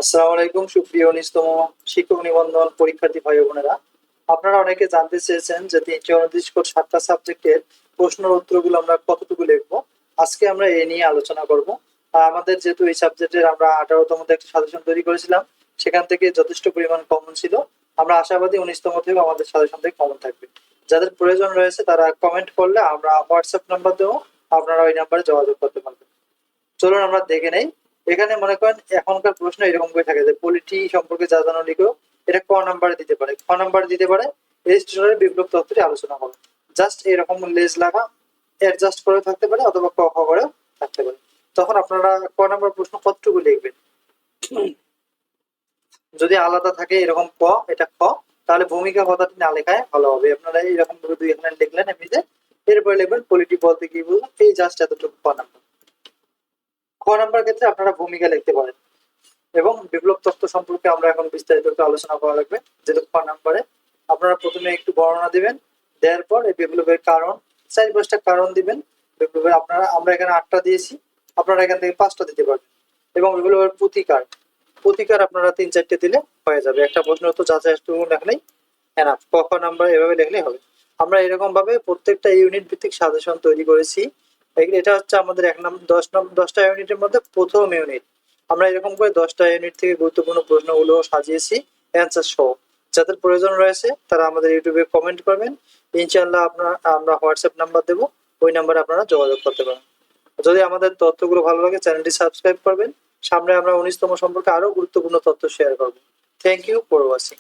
আসসালামু আলাইকুম সুপ্রিয় ১৯তম শিক্ষক নিবন্ধন পরীক্ষার্থী ভাই ও বোনেরা। আপনারা অনেকে জানতে চেয়েছেন যে ৩৩৯ 7টা সাবজেক্টের প্রশ্নের উত্তরগুলো আমরা কতটুকু লিখবো। আজকে আমরা এই নিয়ে আলোচনা করব। আমাদের যেহেতু এই সাবজেক্টের আমরা 18তম একটা সাজেশন তৈরি করেছিলাম, সেখান থেকে যথেষ্ট পরিমাণ কমন ছিল। আমরা আশাবাদী 19তম থেকেও আমাদের সাজেশন থেকে কমন থাকবে। যাদের প্রয়োজন রয়েছে তারা কমেন্ট করলে আমরা হোয়াটসঅ্যাপ নাম্বার দেবো, আপনারা ওই নাম্বারে যোগাযোগ করতে পারবেন। চলুন আমরা দেখে নেই। এখানে মনে করেন এখনকার প্রশ্ন এরকম করে থাকে যে পলিটি সম্পর্কে যা জানো লিখো। এটা ক নাম্বারে দিতে পারে, খ নাম্বারে দিতে পারে রেজিস্ট্রেশনের বিপ্লব তত্ত্বটি আলোচনা করো। জাস্ট এরকম লেজ লাগা অ্যাডজাস্ট করে থাকতে পারে অথবা ক খ করে থাকতে পারে। তখন আপনারা ক নাম্বার প্রশ্ন কতটুকু লিখবেন। যদি আলাদা থাকে এরকম ক এটা খ, তাহলে ভূমিকা কথাটি না লেখায় ভালো হবে। আপনারা এরকম ভাবে দুই এখানে লিখলেন এমনিতে, এরপরে লিখবেন পলিটি বলতে কি বুঝলেন, এই জাস্ট এতটুকু ক নাম্বার। খ নাম্বার ক্ষেত্রে আপনারা ভূমিকা লিখতে পারেন এবং বিপ্লব তত্ত্ব সম্পর্কে আমরা এখন বিস্তারিত একটু আলোচনা করা লাগবে। যেহেতু খ নাম্বারে আপনারা প্রথমে একটু বর্ণনা দিবেন, দেওয়ার পর এই বিপ্লবের কারণ ৪-৫টা কারণ দিবেন। বিপ্লবের আমরা এখানে ৮টা দিয়েছি, আপনারা এখান থেকে 5টা দিতে পারবেন। এবং বিপ্লবের প্রতিকার প্রতিকার আপনারা ৩-৪টে দিলে হয়ে যাবে। একটা প্রশ্ন তো যাচাই একটু লেখলেই এনাফ। ক খ নাম্বার এভাবে লিখলেই হবে। আমরা এরকম ভাবে প্রত্যেকটা ইউনিট ভিত্তিক সাজেশন তৈরি করেছি। এটা হচ্ছে আমাদের ১০টা ইউনিটের মধ্যে প্রথম ইউনিট। আমরা এরকম করে 10টা ইউনিট থেকে গুরুত্বপূর্ণ প্রশ্নগুলো সাজিয়েছি অ্যান্সার সহ। যাদের প্রয়োজন রয়েছে তারা আমাদের ইউটিউবে কমেন্ট করবেন। ইনশাআল্লাহ আমরা হোয়াটসঅ্যাপ নাম্বার দেবো, ওই নাম্বারে আপনারা যোগাযোগ করতে পারেন। যদি আমাদের তথ্যগুলো ভালো লাগে চ্যানেলটি সাবস্ক্রাইব করবেন। সামনে আমরা 19তম সম্পর্কে আরো গুরুত্বপূর্ণ তথ্য শেয়ার করবো। Thank you for watching.